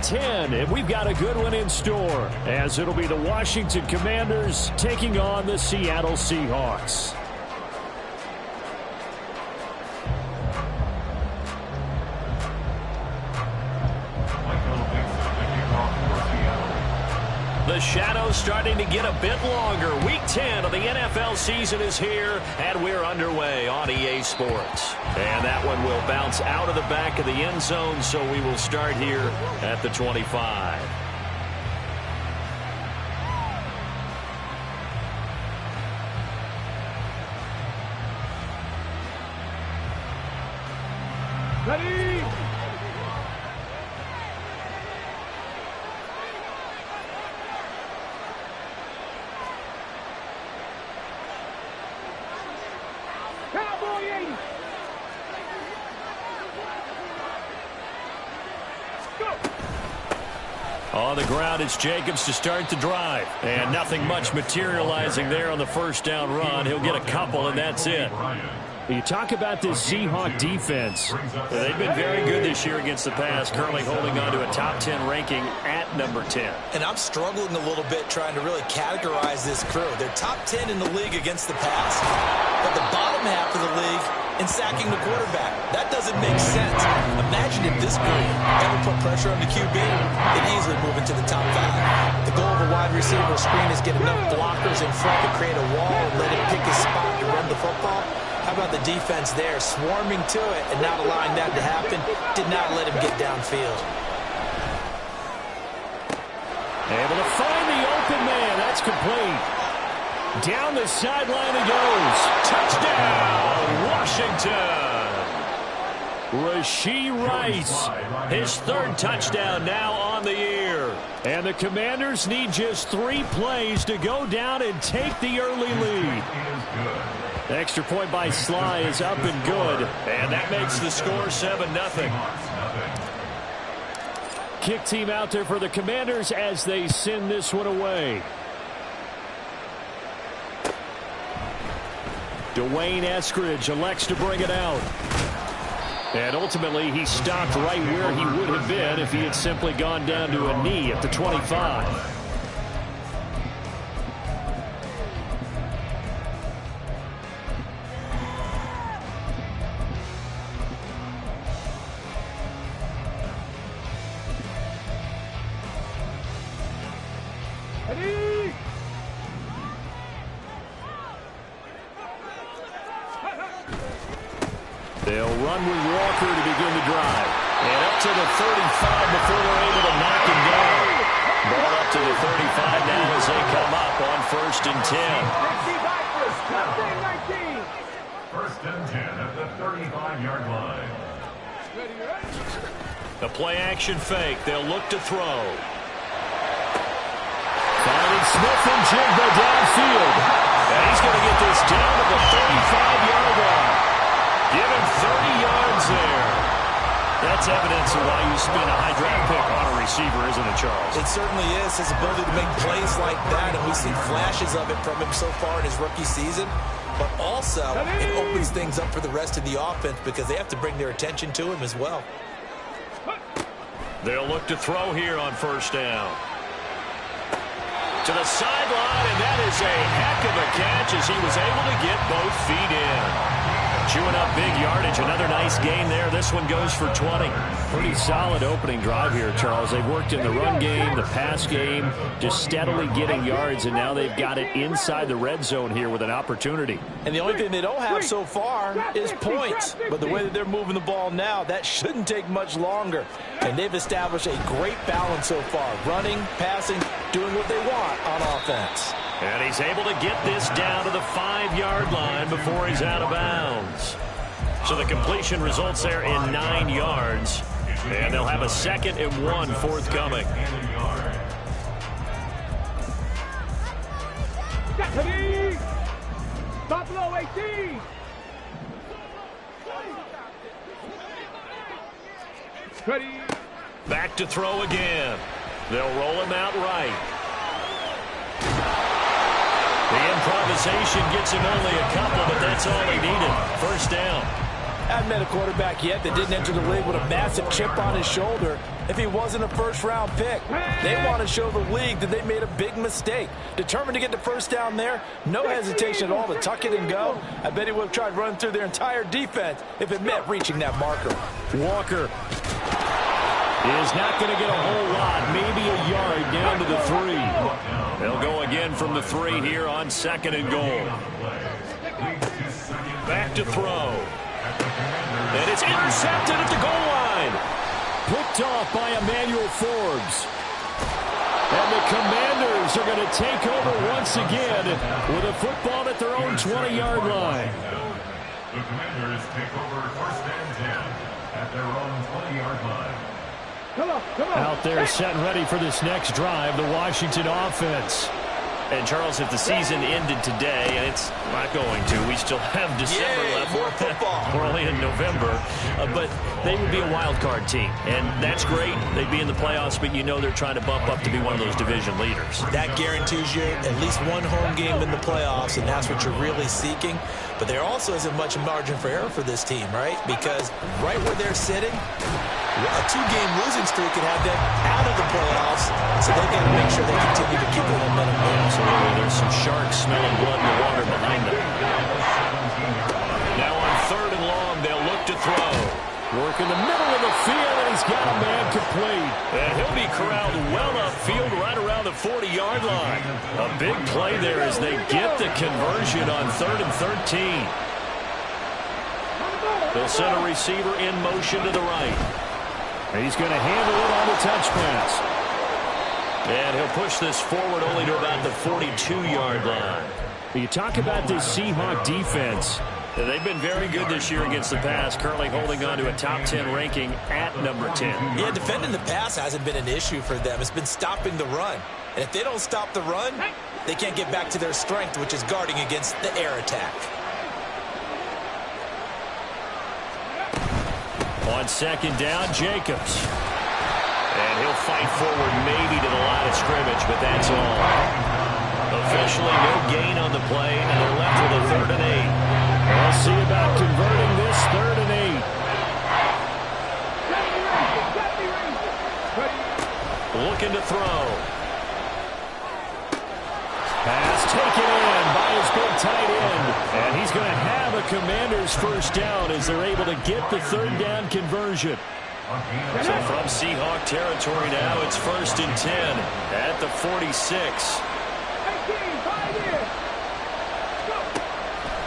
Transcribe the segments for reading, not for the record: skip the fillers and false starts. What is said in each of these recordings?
10, and we've got a good one in store, as it'll be the Washington Commanders taking on the Seattle Seahawks. The shadow's starting to get a bit longer. Week 10 of the NFL season is here, and we're underway on EA Sports. And that one will bounce out of the back of the end zone, so we will start here at the 25. Ready? On the ground, it's Jacobs to start the drive. And nothing much materializing there on the first down run. He'll get a couple, and that's it. You talk about this Seahawk defense. They've been very good this year against the pass, currently holding on to a top 10 ranking at number 10. And I'm struggling a little bit trying to really categorize this crew. They're top 10 in the league against the pass, but the bottom half of the league in sacking the quarterback. That doesn't make sense. Imagine if this group ever put pressure on the QB, they'd easily move into the top 5. The goal of a wide receiver screen is get enough blockers in front to create a wall and let him pick his spot to run the football. How about the defense there, swarming to it and not allowing that to happen? Did not let him get downfield. Able to find the open man. That's complete. Down the sideline he goes. Touchdown, Washington. Rashee Rice, his third touchdown now on the year. And the Commanders need just 3 plays to go down and take the early lead. The extra point by Sly is up and good. And that makes the score 7-0. Kick team out there for the Commanders as they send this one away. Dwayne Eskridge elects to bring it out. And ultimately, he stopped right where he would have been if he had simply gone down to a knee at the 25. They'll run with Walker to begin the drive. And up to the 35 before they're able to knock him down. Ball up to the 35 now as they come up on 1st and 10. First and 10 at the 35-yard line. The play-action fake. They'll look to throw. Finding Smith and Jigba downfield. And he's going to get this down to the 35-yard line. Give him 30 yards there. That's evidence of why you spend a high draft pick on a receiver, isn't it, Charles? It certainly is. His ability to make plays like that, and we've seen flashes of it from him so far in his rookie season. But also, it opens things up for the rest of the offense because they have to bring their attention to him as well. They'll look to throw here on 1st down. To the sideline, and that is a heck of a catch as he was able to get both feet in. Chewing up big yardage. Another nice gain there. This one goes for 20. Pretty solid opening drive here, Charles. They've worked in the run game, the pass game, just steadily getting yards, and now they've got it inside the red zone here with an opportunity. And the only thing they don't have so far is points. But the way that they're moving the ball now, that shouldn't take much longer. And they've established a great balance so far. Running, passing, doing what they want on offense. And he's able to get this down to the 5-yard line before he's out of bounds. So the completion results there in 9 yards. And they'll have a 2nd and 1 forthcoming. Buffalo 18. Ready. Back to throw again. They'll roll him out right. The improvisation gets him only a couple, but that's all he needed. 1st down. I haven't met a quarterback yet that didn't enter the league with a massive chip on his shoulder if he wasn't a first-round pick. They want to show the league that they made a big mistake. Determined to get the first down there, no hesitation at all to tuck it and go. I bet he would have tried running through their entire defense if it meant reaching that marker. Walker is not going to get a whole lot, maybe a yard down to the 3. They'll go again from the 3 here on 2nd and goal. Back to throw. And it's intercepted at the goal line. Picked off by Emmanuel Forbes. And the Commanders are going to take over once again with a football at their own 20-yard line. The Commanders take over 1st and 10 at their own 20-yard line. Out there set and ready for this next drive, the Washington offense. And, Charles, if the season ended today, and it's not going to, we still have December left. More football. We're only in November. But they would be a wild card team. And that's great. They'd be in the playoffs, but you know they're trying to bump up to be one of those division leaders. That guarantees you at least one home game in the playoffs, and that's what you're really seeking. But there also isn't much margin for error for this team, right? Because right where they're sitting, a 2-game losing streak could have them out of the playoffs, so they've got to make sure they continue to keep the momentum going. Absolutely. There's some sharks smelling blood in the water behind them. Now on 3rd and long, they'll look to throw. Work in the middle of the field, and he's got a man complete. And he'll be corralled well upfield right around the 40-yard line. A big play there as they get the conversion on 3rd and 13. They'll send a receiver in motion to the right. He's going to handle it on the touch pass. And he'll push this forward only to about the 42-yard line. You talk about this Seahawks defense. They've been very good this year against the pass, currently holding on to a top 10 ranking at number 10. Yeah, defending the pass hasn't been an issue for them. It's been stopping the run. And if they don't stop the run, they can't get back to their strength, which is guarding against the air attack. On 2nd down, Jacobs. And he'll fight forward maybe to the line of scrimmage, but that's all. Officially no gain on the play, and they're left with a 3rd and 8. We'll see about converting this 3rd and 8. Looking to throw. Pass taken in by his big tight end. And he's going to have a Commanders first down as they're able to get the 3rd down conversion. So from Seahawk territory now, it's 1st and 10 at the 46.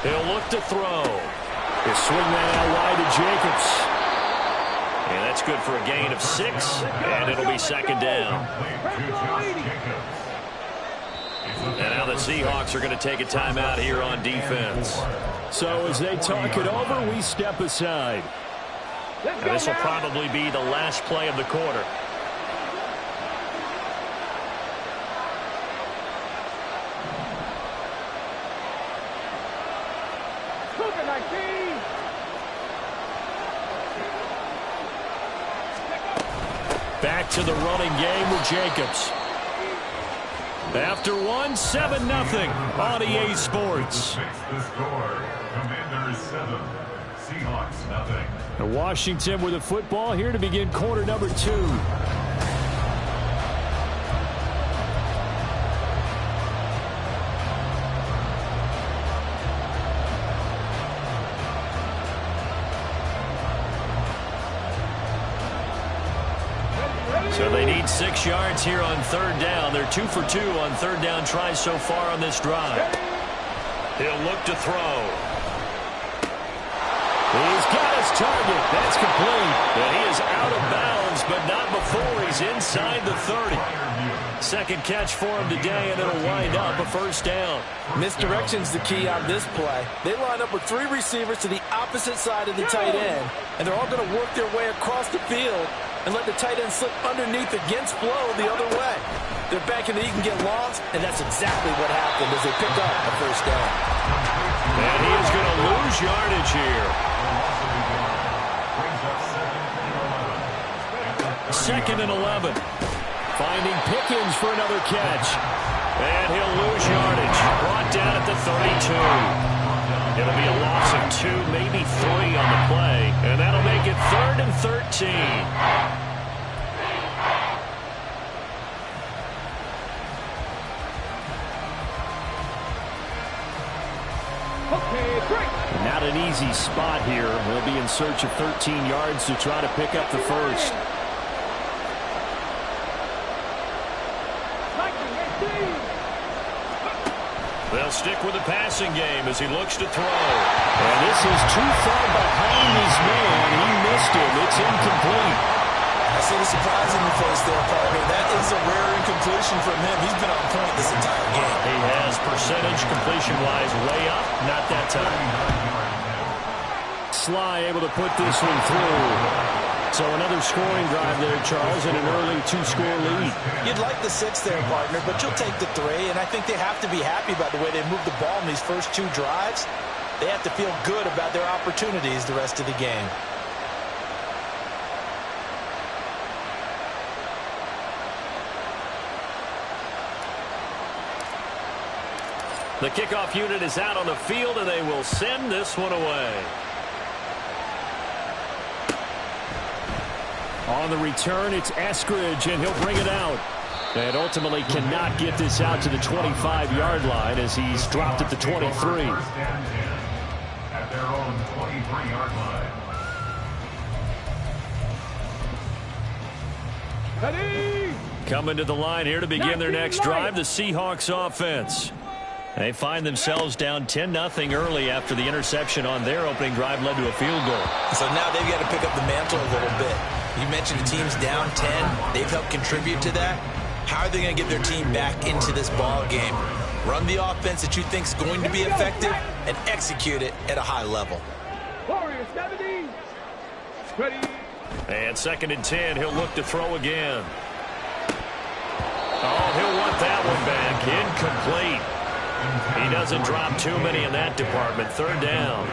He'll look to throw. He'll swing that out wide to Jacobs. And that's good for a gain of 6, and it'll be 2nd down. And now the Seahawks are going to take a timeout here on defense. So as they talk it over, we step aside. Now this will probably be the last play of the quarter. Back to the running game with Jacobs. After 1, 7-0 on EA Sports. The score, Commanders 7, Seahawks nothing. And Washington with the football here to begin quarter number 2. So they need 6 yards here on 3rd down. They're 2 for 2 on 3rd down tries so far on this drive. He'll look to throw. He's got his target. That's complete. And he is out of bounds, but not before he's inside the 30. Second catch for him today, and it'll wind up a first down. Misdirection's the key on this play. They line up with 3 receivers to the opposite side of the tight end, and they're all going to work their way across the field and let the tight end slip underneath against flow the other way. They're banking that he can get lost, and that's exactly what happened as they pick up a first down. And he is going to lose yardage here. 2nd and 11. Finding Pickens for another catch. And he'll lose yardage. Brought down at the 32. It'll be a loss of 2, maybe 3 on the play, and that'll make it 3rd and 13. Not an easy spot here. They'll be in search of 13 yards to try to pick up the first. They'll stick with the passing game as he looks to throw. And this is too far behind his man. He missed him. It's incomplete. I see the surprise in your face there, partner. That is a rare incompletion from him. He's been on point this entire game. He has percentage completion-wise way up. Not that time. Sly able to put this one through. So another scoring drive there, Charles, and an early 2-score lead. You'd like the 6 there, partner, but you'll take the 3, and I think they have to be happy about the way they moved the ball in these first 2 drives. They have to feel good about their opportunities the rest of the game. The kickoff unit is out on the field, and they will send this one away. On the return, it's Eskridge, and he'll bring it out. And ultimately cannot get this out to the 25-yard line as he's dropped at the 23. At their own 23-yard line. Ready? Coming to the line here to begin their next drive, the Seahawks offense. They find themselves down 10-0 early after the interception on their opening drive led to a field goal. So now they've got to pick up the mantle a little bit. You mentioned the team's down 10. They've helped contribute to that. How are they going to get their team back into this ball game? Run the offense that you think is going to be effective and execute it at a high level. Warriors 70. Ready. And 2nd and 10, he'll look to throw again. Oh, he'll want that one back. Incomplete. He doesn't drop too many in that department. 3rd down.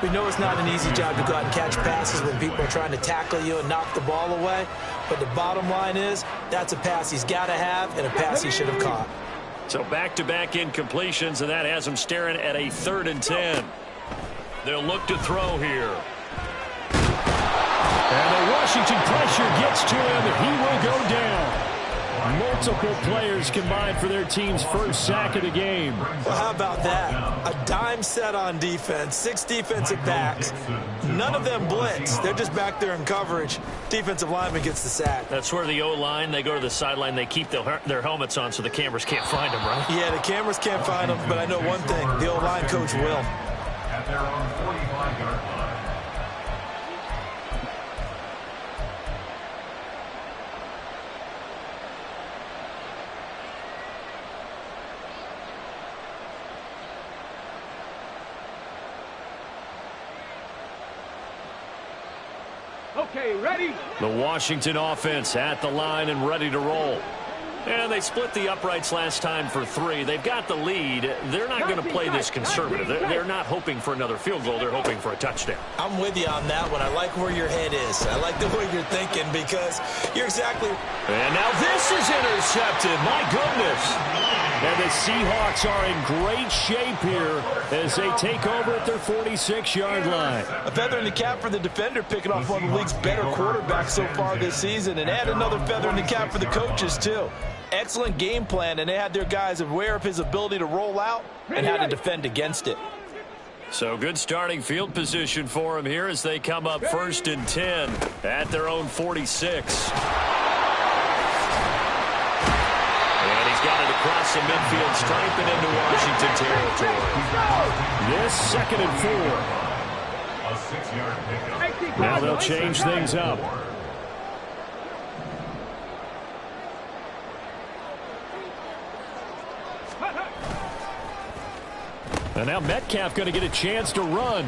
We know it's not an easy job to go out and catch passes when people are trying to tackle you and knock the ball away. But the bottom line is that's a pass he's got to have and a pass he should have caught. So back-to-back incompletions, and that has him staring at a 3rd and 10. They'll look to throw here. And the Washington pressure gets to him, and he will go down. Multiple players combined for their team's first sack of the game. Well, how about that? A dime set on defense, 6 defensive backs. None of them blitz. They're just back there in coverage. Defensive lineman gets the sack. That's where the O-line, they go to the sideline, they keep their helmets on so the cameras can't find them, right? Yeah, the cameras can't find them, but I know one thing. The O-line coach will. At their own 45-yard line. Okay, ready? The Washington offense at the line and ready to roll. And they split the uprights last time for 3. They've got the lead. They're not going to play this conservative. They're not hoping for another field goal. They're hoping for a touchdown. I'm with you on that one. I like where your head is. I like the way you're thinking because you're exactly... And now this is intercepted. My goodness. And the Seahawks are in great shape here as they take over at their 46-yard line. A feather in the cap for the defender, picking off one of the league's better quarterbacks so far this season, and add another feather in the cap for the coaches, too. Excellent game plan, and they had their guys aware of his ability to roll out and how to defend against it. So good starting field position for him here as they come up 1st and 10 at their own 46. And he's got it across the midfield stripe and into Washington territory. This 2nd and 4. A 6-yard pickup. Now they'll change things up. And now Metcalf going to get a chance to run.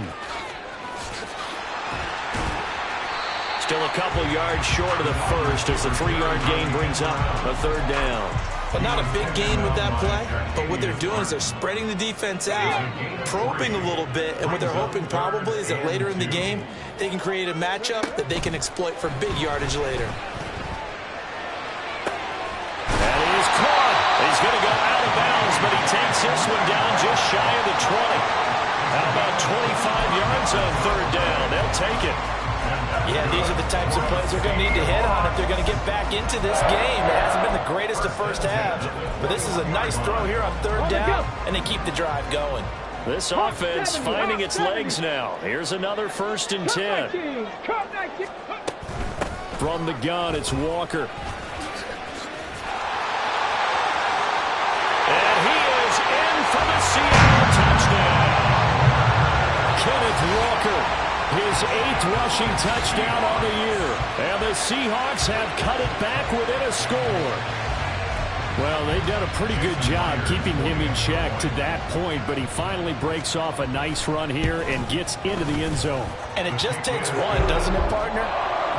Still a couple yards short of the first as the 3-yard gain brings up a 3rd down. But not a big gain with that play. But what they're doing is they're spreading the defense out, probing a little bit, and what they're hoping probably is that later in the game they can create a matchup that they can exploit for big yardage later. That is caught. He's going to go out of bounds, but he takes this one down just shy of the 20. How about 25 yards on third down? They'll take it. Yeah, these are the types of plays they're going to need to hit on if they're going to get back into this game. It hasn't been the greatest of first halves, but this is a nice throw here on third down, and they keep the drive going. This offense finding its legs now. Here's another 1st and 10. From the gun, it's Walker. And he is in for the Seattle touchdown. Kenneth Walker, his 8th rushing touchdown on the year. And the Seahawks have cut it back within a score. Well, they've done a pretty good job keeping him in check to that point, but he finally breaks off a nice run here and gets into the end zone. And it just takes one, doesn't it, partner?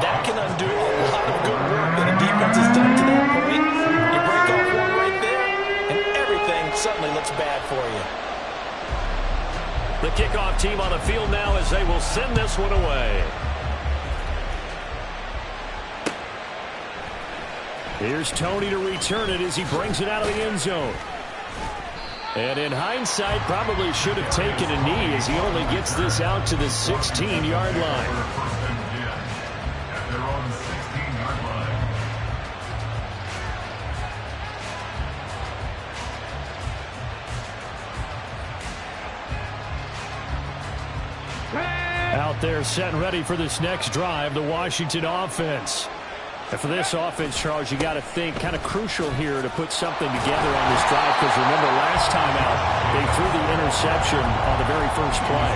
That can undo a lot of good work that a defense has done to that point. You break off one right there, and everything suddenly looks bad for you. The kickoff team on the field now as they will send this one away. Here's Tony to return it as he brings it out of the end zone. And in hindsight, probably should have taken a knee as he only gets this out to the 16-yard line. At their own 16-yard line. Out there set and ready for this next drive, the Washington offense. And for this offense, Charles, you got to think kind of crucial here to put something together on this drive, because remember last time out, they threw the interception on the very first play.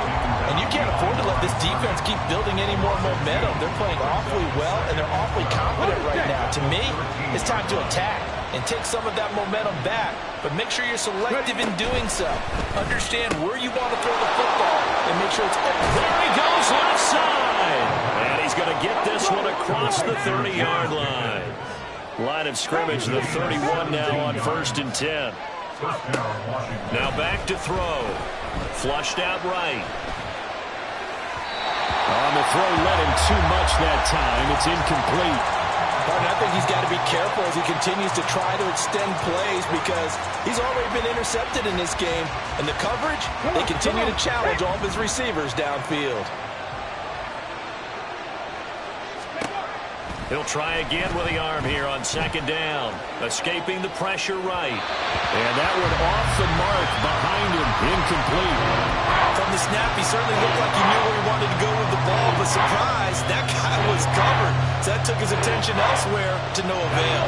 And you can't afford to let this defense keep building any more momentum. They're playing awfully well, and they're awfully confident right now. To me, it's time to attack and take some of that momentum back, but make sure you're selective in doing so. Understand where you want to throw the football and make sure it's open. There he goes, left side. And he's going to get this one across the 30-yard line. Line of scrimmage, the 31 now on 1st and 10. Now back to throw. Flushed out right. On the throw, led him too much that time. It's incomplete. I think he's got to be careful as he continues to try to extend plays, because he's already been intercepted in this game. And the coverage, they continue to challenge all of his receivers downfield. He'll try again with the arm here on 2nd down. Escaping the pressure right. And that one off the mark behind him. Incomplete. From the snap, he certainly looked like he knew where he wanted to go with the ball, but surprise, that guy was covered. So that took his attention elsewhere to no avail.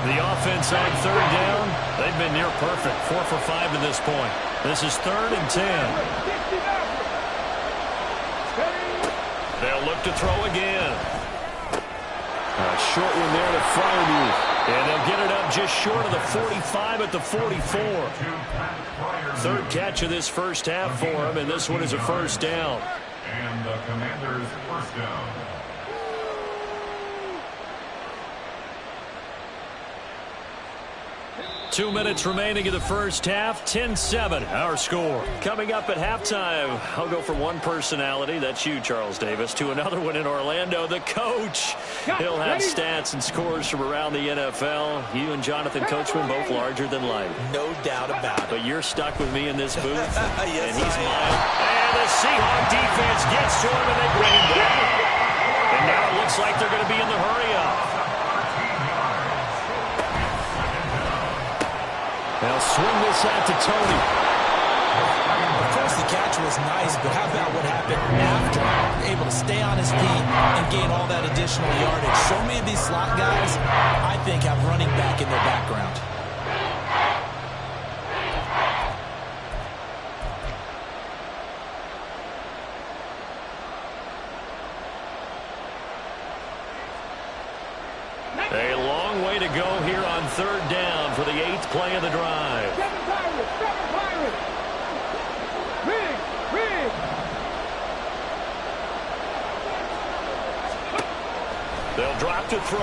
The offense on 3rd down, they've been near perfect. 4 for 5 to this point. This is 3rd and 10. They'll look to throw again. A short one there to Freiermuth. And they'll get it up just short of the 45 at the 44. 3rd catch of this first half for him, and this one is a 1st down. And the Commanders' 1st down. 2 minutes remaining in the first half. 10-7, our score. Coming up at halftime, I'll go from one personality, that's you, Charles Davis, to another one in Orlando, the coach. He'll have stats and scores from around the NFL. You and Jonathan Coachman, both larger than life. No doubt about it. But you're stuck with me in this booth. Yes, and he's mine. And the Seahawk defense gets to him, and they bring him down. And now it looks like they're going to be in the hurry-up. They'll swing this out to Tony. Of course, the catch was nice, but how about what happened after? Able to stay on his feet and gain all that additional yardage. So many of these slot guys, I think, have running back in their background. A long way to go here on 3rd down for the 8th play of the drive. They'll drop to throw.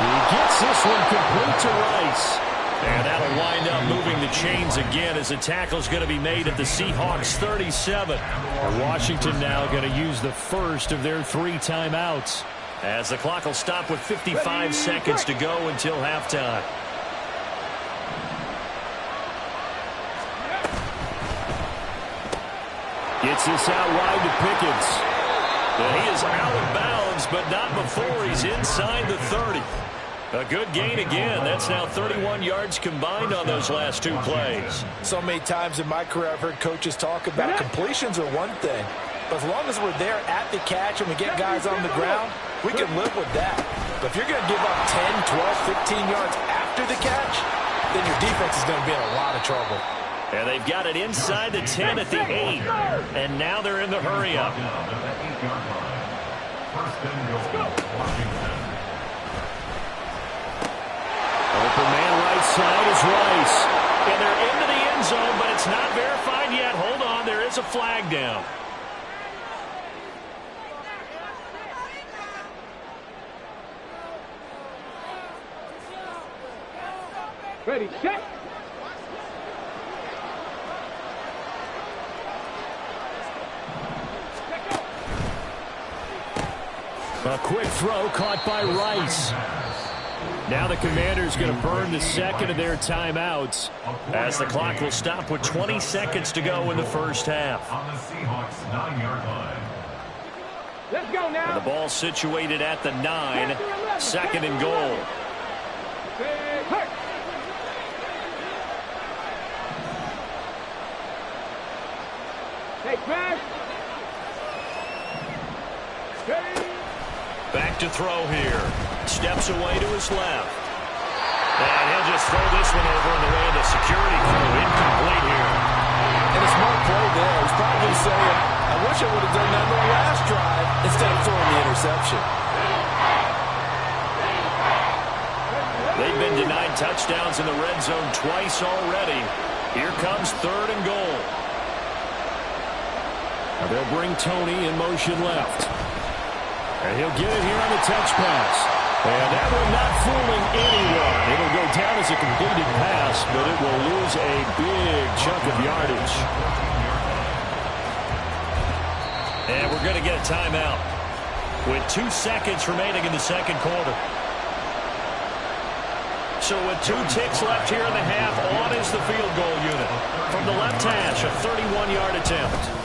He gets this one complete to Rice. And that'll wind up moving the chains again as the tackle's going to be made at the Seahawks 37. Washington now going to use the first of their 3 timeouts, as the clock will stop with 55 seconds to go until halftime. Gets this out wide to Pickens. And he is out of bounds, but not before he's inside the 30. A good gain again. That's now 31 yards combined on those last two plays. So many times in my career I've heard coaches talk about completions are one thing. But as long as we're there at the catch and we get guys on the ground, we can live with that. But if you're going to give up 10, 12, 15 yards after the catch, then your defense is going to be in a lot of trouble. And they've got it inside the 10 at the 8. And now they're in the hurry-up. Open man right side is Rice. And they're into the end zone, but it's not verified yet. Hold on, there is a flag down. Ready, set. A quick throw caught by Rice. Now the Commanders going to burn the second of their timeouts as the clock will stop with 20 seconds to go in the first half. On the Seahawks 9-yard line. Let's go now. And the ball situated at the 9, second and goal. Hey, pass. Back to throw here. Steps away to his left. And he'll just throw this one over in the way of the security crew. Incomplete here. And a smart play there. He's probably saying, I wish I would have done that in the last drive instead of throwing the interception. They've been denied touchdowns in the red zone twice already. Here comes third and goal. Now they'll bring Tony in motion left. And he'll get it here on the touch pass. And that one not fooling anyone. It'll go down as a completed pass, but it will lose a big chunk of yardage. And we're going to get a timeout with 2 seconds remaining in the second quarter. So with 2 ticks left here in the half, on is the field goal unit. From the left hash, a 31-yard attempt.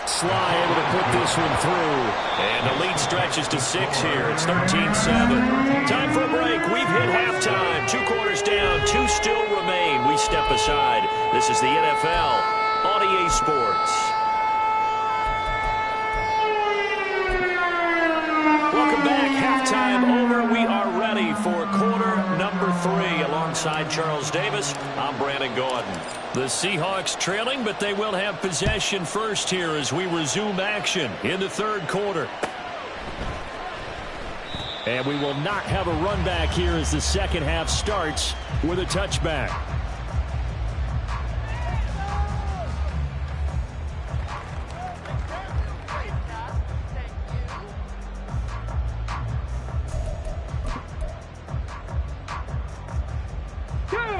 Sly able to put this one through. And the lead stretches to 6 here. It's 13-7. Time for a break. We've hit halftime. 2 quarters down. 2 still remain. We step aside. This is the NFL on EA Sports. Welcome back. Halftime over. We are ready for quarter number 3. Alongside Charles Davis, I'm Brandon Gordon. The Seahawks trailing, but they will have possession first here as we resume action in the third quarter. And we will not have a run back here as the second half starts with a touchback.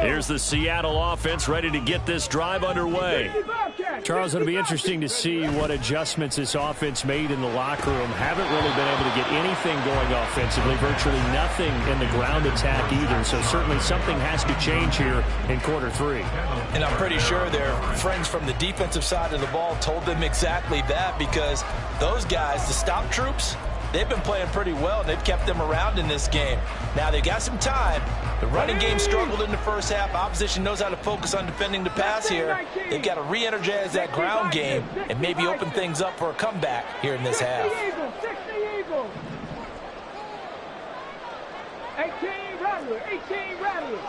Here's the Seattle offense ready to get this drive underway. Charles, it'll be interesting to see what adjustments this offense made in the locker room. Haven't really been able to get anything going offensively, virtually nothing in the ground attack either. So certainly something has to change here in quarter 3. And I'm pretty sure their friends from the defensive side of the ball told them exactly that, because those guys, the stop troops, they've been playing pretty well. They've kept them around in this game. Now they've got some time. The running game struggled in the first half. Opposition knows how to focus on defending the pass here. They've got to re-energize that ground game and maybe open things up for a comeback here in this half. 18 Rattler.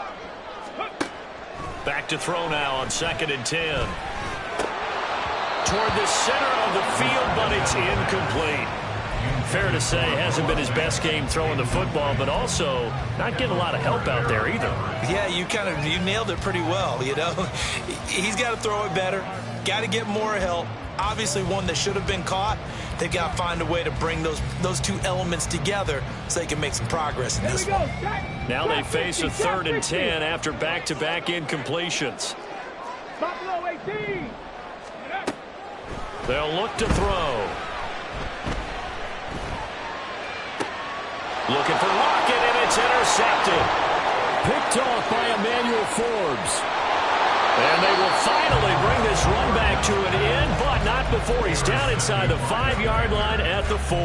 Back to throw now on 2nd and 10. Toward the center of the field, but it's incomplete. Fair to say, hasn't been his best game throwing the football, but also not getting a lot of help out there either. Yeah, you nailed it pretty well, you know. He's got to throw it better, got to get more help. Obviously one that should have been caught. They've got to find a way to bring those 2 elements together so they can make some progress in this one. Now they face a 3rd and 10 after back-to-back incompletions. Buffalo 18. They'll look to throw. Looking for Lockett, and it's intercepted. Picked off by Emmanuel Forbes. And they will finally bring this run back to an end, but not before he's down inside the 5-yard line at the 4.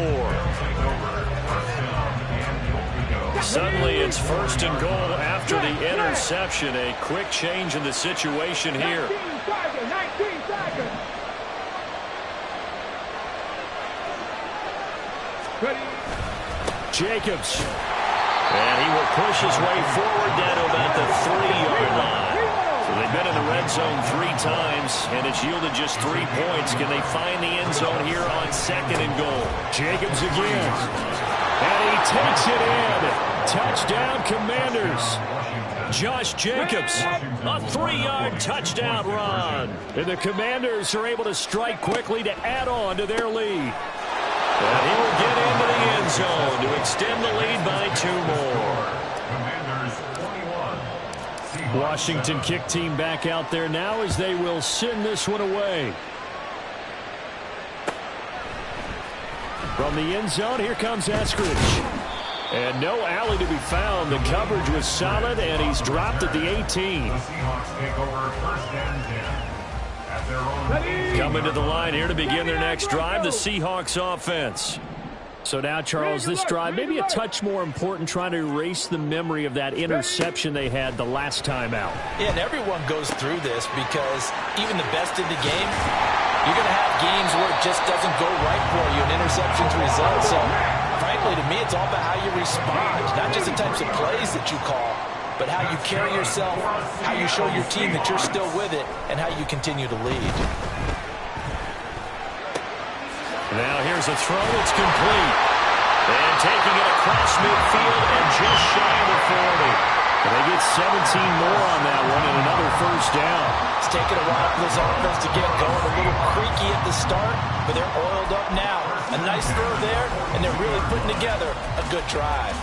Suddenly it's 1st and goal after the interception. A quick change in the situation here. 19 seconds. Ready. Jacobs. And he will push his way forward down to about the 3-yard line. So they've been in the red zone 3 times, and it's yielded just 3 points. Can they find the end zone here on 2nd and goal? Jacobs again. And he takes it in. Touchdown, Commanders. Josh Jacobs, a 3-yard touchdown run. And the Commanders are able to strike quickly to add on to their lead. And he will get into the end zone to extend the lead by 2 more. Washington kick team back out there now as they will send this one away. From the end zone, here comes Eskridge. And no alley to be found. The coverage was solid, and he's dropped at the 18. The Seahawks take over 1st and 10 at their own. Coming to the line here to begin their next drive, the Seahawks offense. So now, Charles, this drive maybe a touch more important, trying to erase the memory of that interception they had the last time out. Yeah, and everyone goes through this because even the best in the game, you're going to have games where it just doesn't go right for you, and interceptions result. So, frankly, to me, it's all about how you respond, not just the types of plays that you call, but how you carry yourself, how you show your team that you're still with it, and how you continue to lead. Now here's a throw. It's complete. And taking it across midfield and just shy of the 40. And they get 17 more on that one and another 1st down. It's taken a while for this offense to get going. A little creaky at the start, but they're oiled up now. A nice throw there, and they're really putting together a good drive.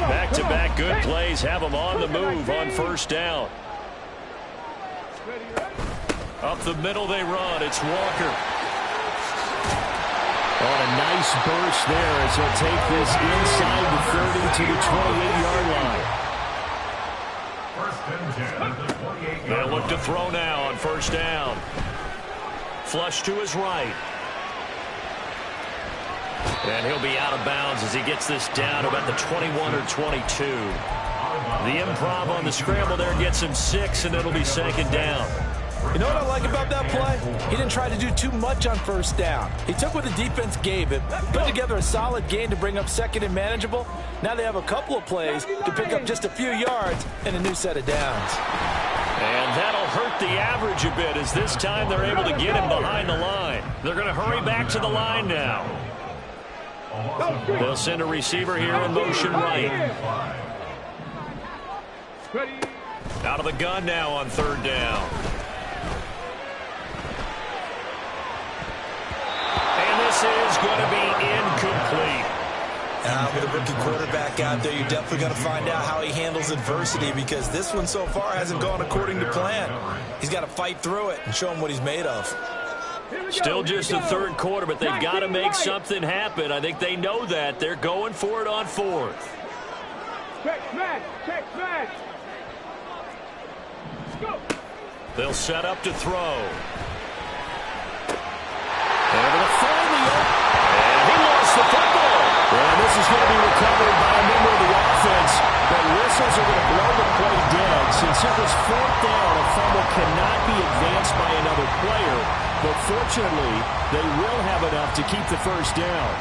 Back-to-back good plays have them on the move on 1st down. Up the middle they run. It's Walker. On a nice burst there as he'll take this inside the 30 to the 28-yard line. 1st and 10 at the 28-yard line. They'll look to throw now on 1st down. Flush to his right. And he'll be out of bounds as he gets this down about the 21 or 22. The improv on the scramble there gets him 6, and it'll be 2nd down. You know what I like about that play? He didn't try to do too much on 1st down. He took what the defense gave him, put together a solid gain to bring up 2nd and manageable. Now they have a couple of plays to pick up just a few yards and a new set of downs. And that'll hurt the average a bit as this time they're able to get him behind the line. They're going to hurry back to the line now. They'll send a receiver here in motion right. Out of the gun now on 3rd down. And this is going to be incomplete. With a rookie quarterback out there, you're definitely going to find out how he handles adversity because this one so far hasn't gone according to plan. He's got to fight through it and show him what he's made of. Still just the 3rd quarter, but they've got to make something happen. I think they know that. They're going for it on 4th. Check smash. Go. They'll set up to throw. Able to find the open. And he lost the football. And this is going to be recovered by a member of the offense. But whistles are going to blow the play dead. Since it was 4th down, a fumble cannot be advanced by another player. But fortunately, they will have enough to keep the 1st down.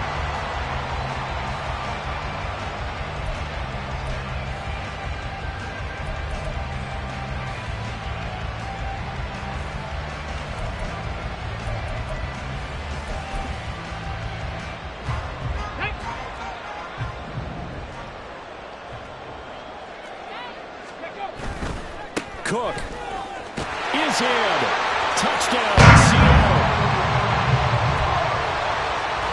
Cook is in. Touchdown, Seattle.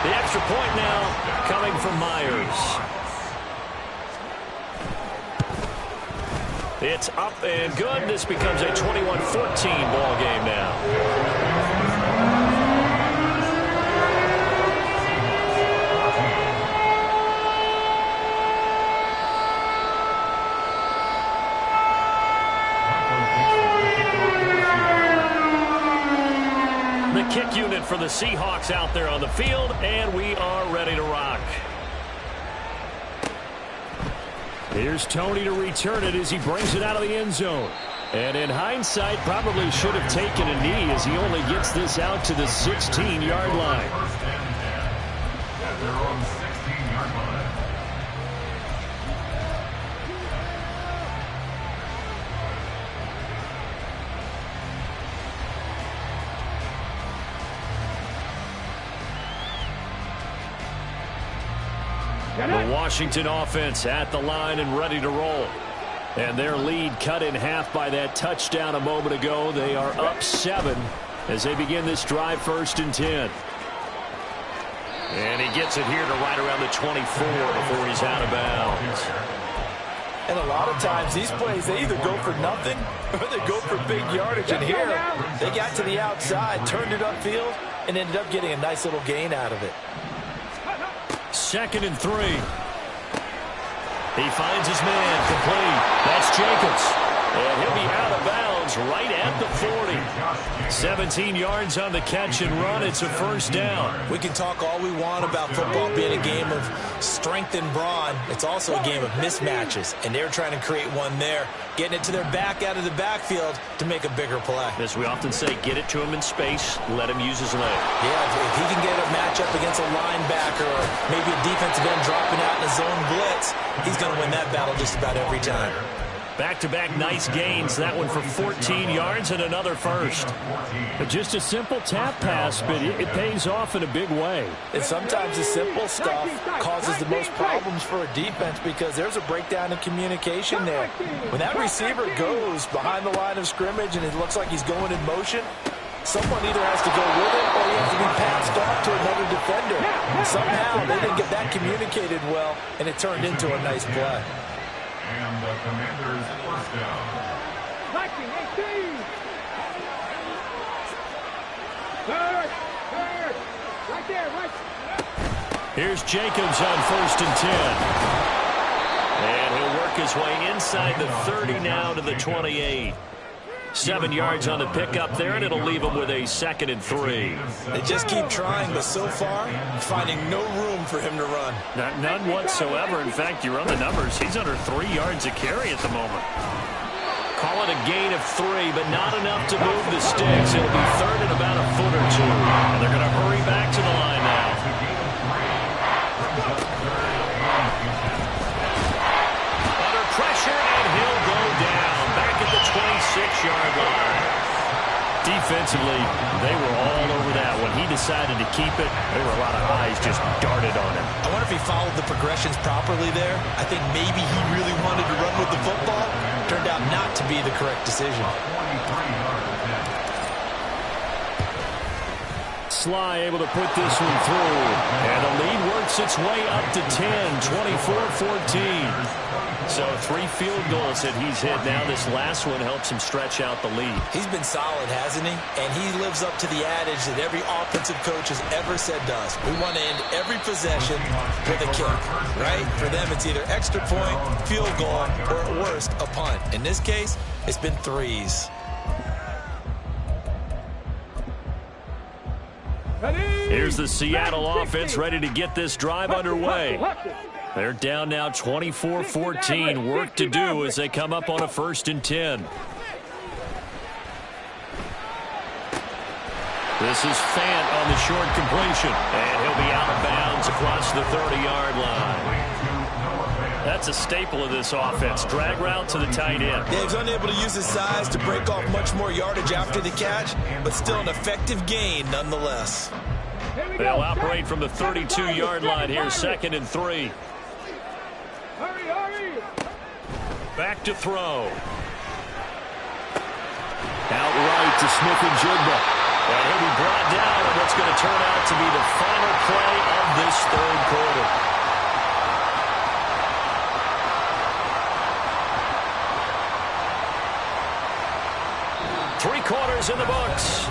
The extra point now coming from Myers. It's up and good. This becomes a 21-14 ball game now. Big unit for the Seahawks out there on the field, and we are ready to rock. Here's Tony to return it as he brings it out of the end zone. And in hindsight, probably should have taken a knee as he only gets this out to the 16-yard line. First and 10 at their own 16-yard line. The Washington offense at the line and ready to roll. And their lead cut in half by that touchdown a moment ago. They are up 7 as they begin this drive, 1st and 10. And he gets it here to right around the 24 before he's out of bounds. And a lot of times these plays, they either go for nothing or they go for big yardage. And here, they got to the outside, turned it upfield, and ended up getting a nice little gain out of it. 2nd and 3. He finds his man complete. That's Jacobs. And he'll be out of bounds right at the 40. 17 yards on the catch and run. It's a 1st down. We can talk all we want about football being a game of strength and brawn. It's also a game of mismatches, and they're trying to create one there, getting it to their back out of the backfield to make a bigger play. As we often say, get it to him in space, let him use his leg. Yeah, if he can get a matchup against a linebacker or maybe a defensive end dropping out in a zone blitz, he's going to win that battle just about every time. Back-to-back nice gains. That one for 14 yards and another 1st. But just a simple tap pass, but it pays off in a big way. And sometimes the simple stuff causes the most problems for a defense because there's a breakdown in communication there. When that receiver goes behind the line of scrimmage and it looks like he's going in motion, someone either has to go with it or he has to be passed off to another defender. And somehow they didn't get that communicated well, and it turned into a nice play. And the Commanders' 1st down. 19-18. Third. Right there, right. Here's Jacobs on 1st and 10. And he'll work his way inside the 30 now to the 28. 7 yards on the pickup there, and it'll leave him with a 2nd and 3. They just keep trying, but so far, finding no room for him to run. None whatsoever. In fact, you run the numbers. He's under 3 yards a carry at the moment. Call it a gain of 3, but not enough to move the sticks. It'll be 3rd and about a foot or 2. And they're going to hurry back to the line now. Under pressure, and he'll go down. Back at the 26-yard line. Defensively, they were all over that. When he decided to keep it, there were a lot of eyes just darted on him. I wonder if he followed the progressions properly there. I think maybe he really wanted to run with the football. Turned out not to be the correct decision. Sly able to put this one through. And the lead works its way up to 10, 24-14. So 3 field goals that he's hit now. This last one helps him stretch out the lead. He's been solid, hasn't he? And he lives up to the adage that every offensive coach has ever said to us. We want to end every possession with a kick, right? For them, it's either extra point, field goal, or at worst, a punt. In this case, it's been 3s. Here's the Seattle offense ready to get this drive underway. They're down now 24-14. Work to do as they come up on a 1st and 10. This is Fant on the short completion. And he'll be out of bounds across the 30-yard line. That's a staple of this offense. Drag route to the tight end. Dave's unable to use his size to break off much more yardage after the catch, but still an effective gain nonetheless. They'll operate from the 32-yard line here, 2nd and 3. Hurry. Back to throw. Out right to Smith-Njigba. And he'll be brought down on what's going to turn out to be the final play of this 3rd quarter. Three quarters in the books.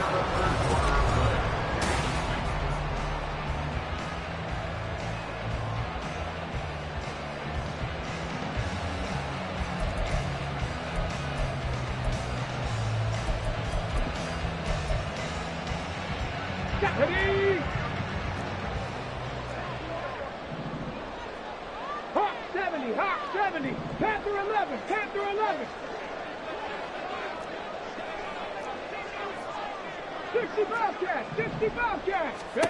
70. Panther 11. Panther 11. 60 Bobcats. 60 Bobcats. Ready?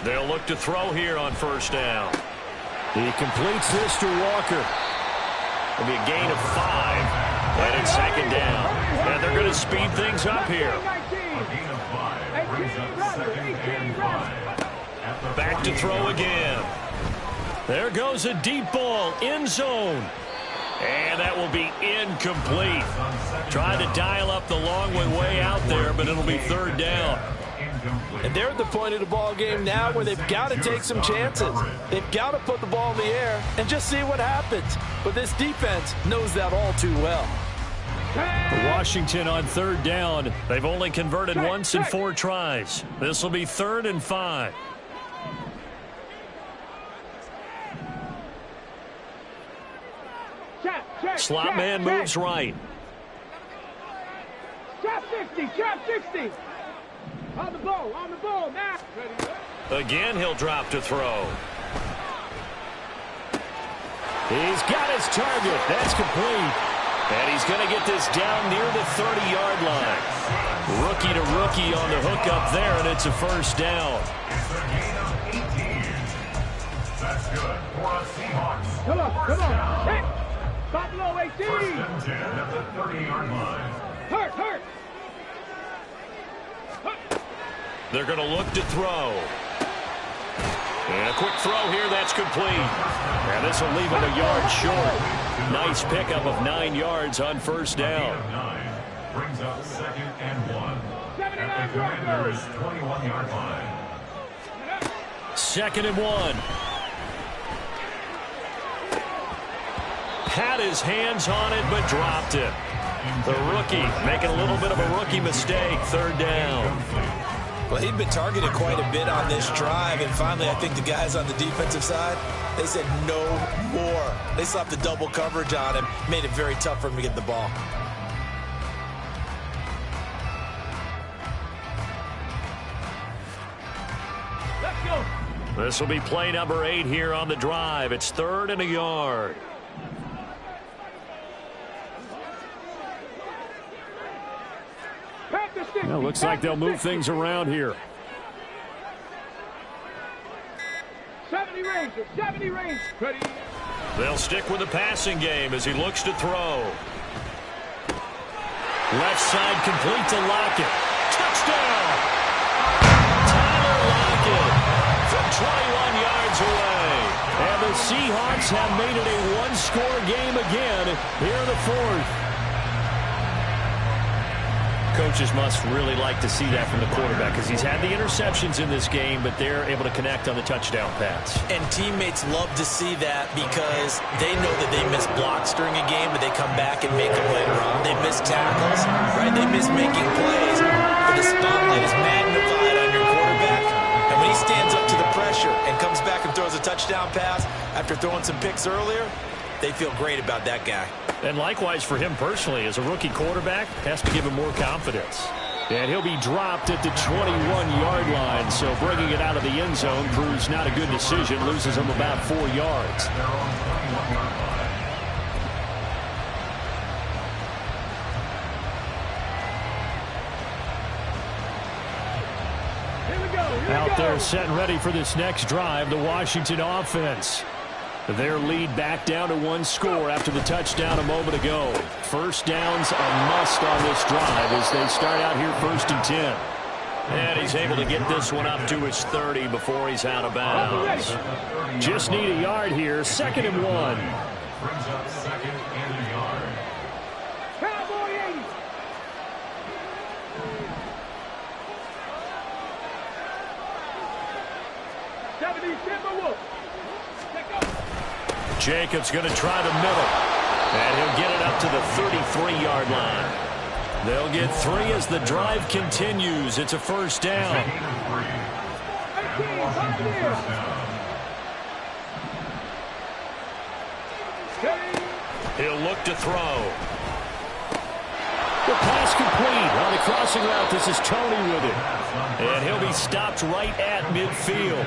They'll look to throw here on first down. He completes this to Walker. It'll be a gain of 5. And it's second down. And they're going to speed things up here. Back to throw again. There goes a deep ball, end zone. And that will be incomplete. Trying to dial up the long way out there, but it'll be third down. And they're at the point of the ball game now where they've got to take some chances. They've got to put the ball in the air and just see what happens. But this defense knows that all too well. Washington on third down. They've only converted once in 4 tries. This will be 3rd and 5. Slot man moves right. Trap 60, trap 60. On the ball, now. Again, he'll drop to throw. He's got his target. That's complete. And he's going to get this down near the 30-yard line. Rookie to rookie on the hook up there, and it's a first down. It's a gain of 18. That's good for a Seahawks. Come on. Hey. Stop below 18. First and 10 at the 30-yard line. Hurt. They're going to look to throw. And a quick throw here, that's complete. And this will leave him a yard short. Nice pickup of 9 yards on first down. 9 brings up 2nd and 1 at the Commander's 21-yard line. 2nd and 1. Had his hands on it, but dropped it. The rookie making a little bit of a rookie mistake. 3rd down. Well, he'd been targeted quite a bit on this drive, and finally I think the guys on the defensive side, they said no more. They slapped the double coverage on him, made it very tough for him to get the ball. Let's go. This will be play number 8 here on the drive. It's 3rd and a yard. Well, looks like they'll move things around here. 70 range. Ready. They'll stick with the passing game as he looks to throw. Left side complete to Lockett. Touchdown! Tyler Lockett from 21 yards away. And the Seahawks have made it a one-score game again here in the 4th. Coaches must really like to see that from the quarterback because he's had the interceptions in this game, but they're able to connect on the touchdown pass. And teammates love to see that because they know that they miss blocks during a game, but they come back and make them later on. They miss tackles, right? They miss making plays, but the spotlight is magnified on your quarterback. And when he stands up to the pressure and comes back and throws a touchdown pass after throwing some picks earlier, they feel great about that guy. And likewise for him personally, as a rookie quarterback, has to give him more confidence. And he'll be dropped at the 21-yard line, so bringing it out of the end zone proves not a good decision, loses him about 4 yards. Out there set and ready for this next drive, the Washington offense. Their lead back down to 1 score after the touchdown a moment ago. First down's a must on this drive as they start out here 1st and 10. And he's able to get this one up to his 30 before he's out of bounds. Just need a yard here, 2nd and 1. Brings up 2nd and a yard. Cowboy 80. Jacobs going to try the middle. And he'll get it up to the 33-yard line. They'll get 3 as the drive continues. It's a first down. He'll look to throw. The pass complete. On the crossing route, this is Tony with it. And he'll be stopped right at midfield.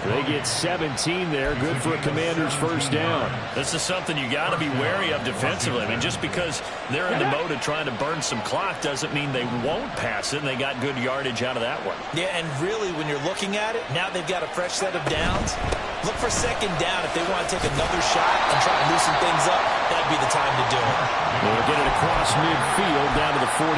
They get 17 there. Good for a Commander's first down. This is something you got to be wary of defensively. I mean, just because they're in the mode of trying to burn some clock doesn't mean they won't pass it, and they got good yardage out of that one. Yeah, and really, when you're looking at it, now they've got a fresh set of downs. Look for second down if they want to take another shot and try to loosen things up. That'd be the time to do it. They'll get it across midfield down to the 49.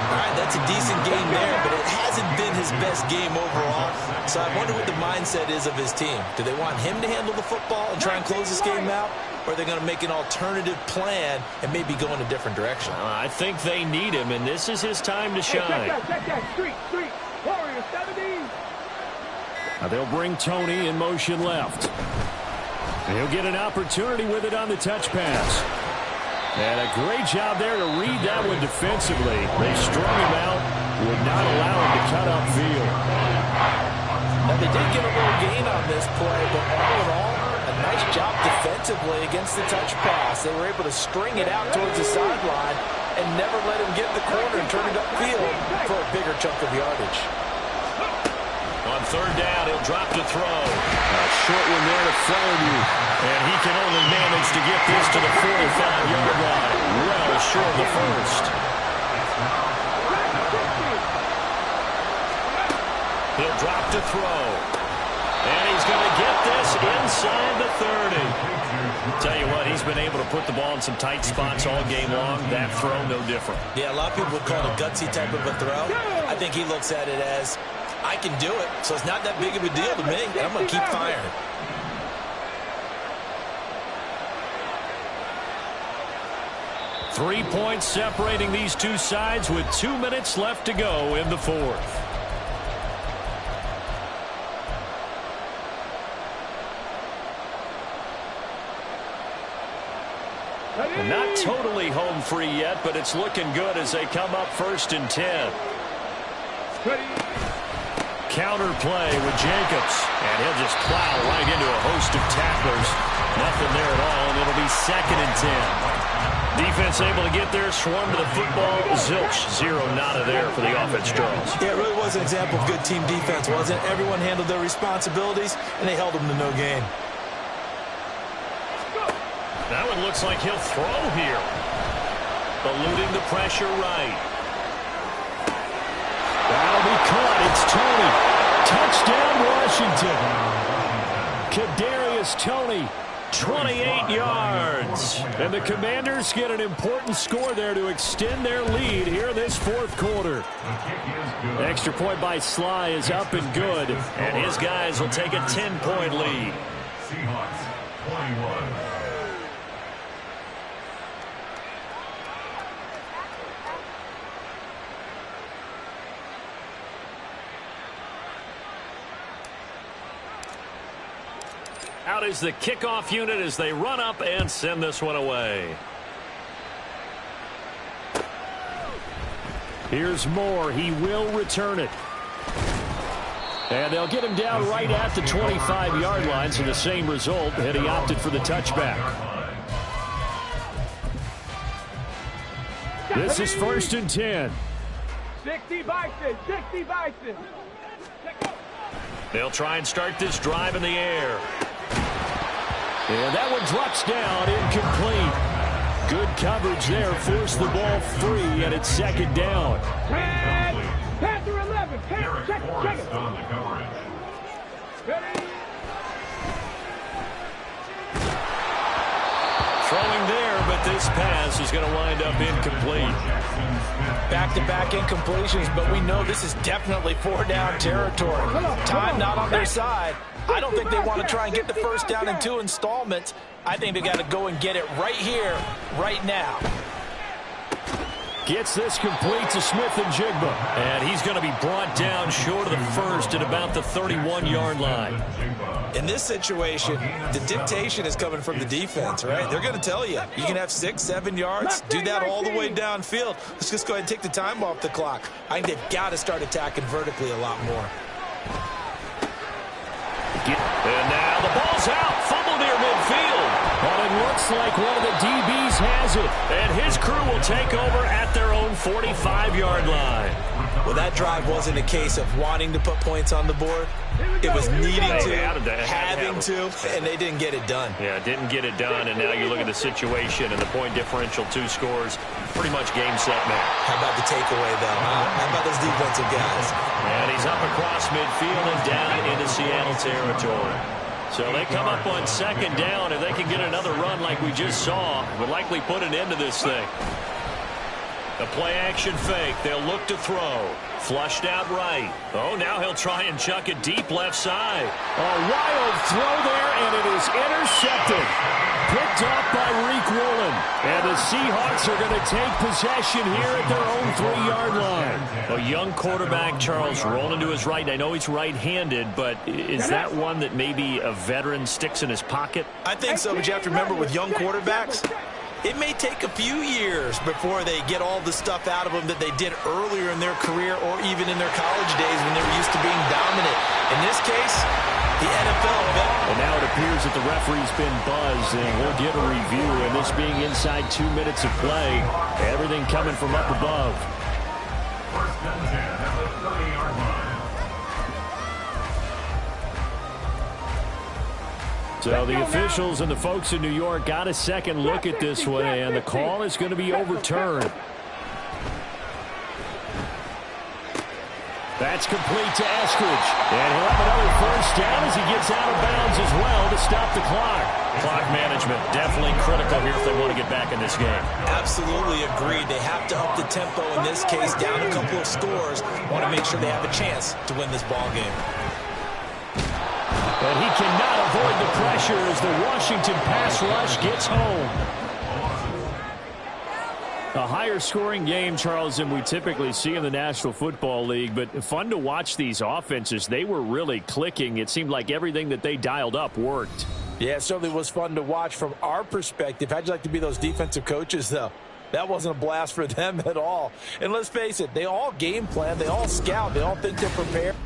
All right, that's a decent game there, but it hasn't been his best game overall. So I wonder what the mindset is of his team. Do they want him to handle the football and try and close this game out? Or are they going to make an alternative plan and maybe go in a different direction? I think they need him, and this is his time to shine. Check that. Street. Warrior 70. Now they'll bring Tony in motion left. And he'll get an opportunity with it on the touch pass. And a great job there to read that one defensively. They strung him out, would not allow him to cut upfield. Now, they did get a little gain on this play, but all in all, a nice job defensively against the touch pass. They were able to string it out towards the sideline and never let him get the corner and turn it upfield for a bigger chunk of yardage. On third down, he'll drop to throw. A short one there to Fromu. And he can only manage to get this to the 45-yard line. Well short of the first. He'll drop to throw. And he's going to get this inside the 30. Tell you what, he's been able to put the ball in some tight spots all game long. That throw, no different. Yeah, a lot of people would call it a gutsy type of a throw. I think he looks at it as, I can do it, so it's not that big of a deal to me, and I'm going to keep firing. Three points separating these two sides with 2 minutes left to go in the fourth. And not totally home free yet, but it's looking good as they come up 1st and 10. Counter play with Jacobs, and he'll just plow right into a host of tacklers. Nothing there at all, and it'll be 2nd and 10. Defense able to get there, swarm to the football. Zilch, zero nada there for the offense draws. Yeah, it really was an example of good team defense, wasn't it? Everyone handled their responsibilities, and they held them to no gain. That one looks like he'll throw here. Eluding the pressure right. That'll be caught. It's Tony. Touchdown, Washington. Kadarius Toney, 28 yards. And the Commanders get an important score there to extend their lead here in this fourth quarter. Extra point by Sly is up and good. And his guys will take a 10-point lead. Seahawks 21. Out is the kickoff unit as they run up and send this one away. Here's Moore. He will return it. And they'll get him down right at the 25-yard line, so the same result, and he opted for the touchback. This is 1st and 10. 60 Bison. They'll try and start this drive in the air. And that one drops down, incomplete. Good coverage there, forced the ball free, and it's 2nd down. Panther 11. Check it. On the coverage. Ready? Throwing there, but this pass is going to wind up incomplete. Back-to-back incompletions, but we know this is definitely 4-down territory. Time not on their side. I don't think they want to try and get the first down in 2 installments. I think they got to go and get it right here, right now. Gets this complete to Smith and Jigba. And he's going to be brought down short of the first at about the 31-yard line. In this situation, the dictation is coming from the defense, right? They're going to tell you, you can have 6, 7 yards, do that all the way downfield. Let's just go ahead and take the time off the clock. I think they've got to start attacking vertically a lot more. And now the ball's out. Fumble near midfield. Well, it looks like one of the DBs has it. And his crew will take over at their own 45-yard line. Well, that drive wasn't a case of wanting to put points on the board. It was needing to, having to, and they didn't get it done. Yeah, didn't get it done, and now you look at the situation and the point differential, 2 scores, pretty much game, set, match. How about the takeaway, though? How about those defensive guys? And he's up across midfield and down into Seattle territory. So they come up on 2nd down. If they can get another run like we just saw, would likely put an end to this thing. The play-action fake. They'll look to throw. Flushed out right. Oh, now he'll try and chuck it deep left side. A wild throw there, and it is intercepted. Picked off by Yr1. And the Seahawks are going to take possession here at their own 3-yard line. A young quarterback, Charles, rolling to his right. I know he's right-handed, but is that one that maybe a veteran sticks in his pocket? I think so, but you have to remember with young quarterbacks, it may take a few years before they get all the stuff out of them that they did earlier in their career or even in their college days when they were used to being dominant. In this case, the NFL vet. And now it appears that the referee's been buzzed, and we'll get a review. And this being inside 2 minutes of play, everything coming from up above. First and 10 at the 30-yard line. So the officials and the folks in New York got a second look at this one, and the call is going to be overturned. That's complete to Eskridge. And he'll have another first down as he gets out of bounds as well to stop the clock. Clock management definitely critical here if they want to get back in this game. Absolutely agreed. They have to up the tempo in this case, down a couple of scores. Want to make sure they have a chance to win this ball game. But he cannot avoid the pressure as the Washington pass rush gets home. A higher scoring game, Charles, than we typically see in the National Football League, but fun to watch these offenses. They were really clicking. It seemed like everything that they dialed up worked. Yeah, it certainly was fun to watch from our perspective. How'd you like to be those defensive coaches, though? That wasn't a blast for them at all. And let's face it, they all game plan, they all scout, they all think they're prepared.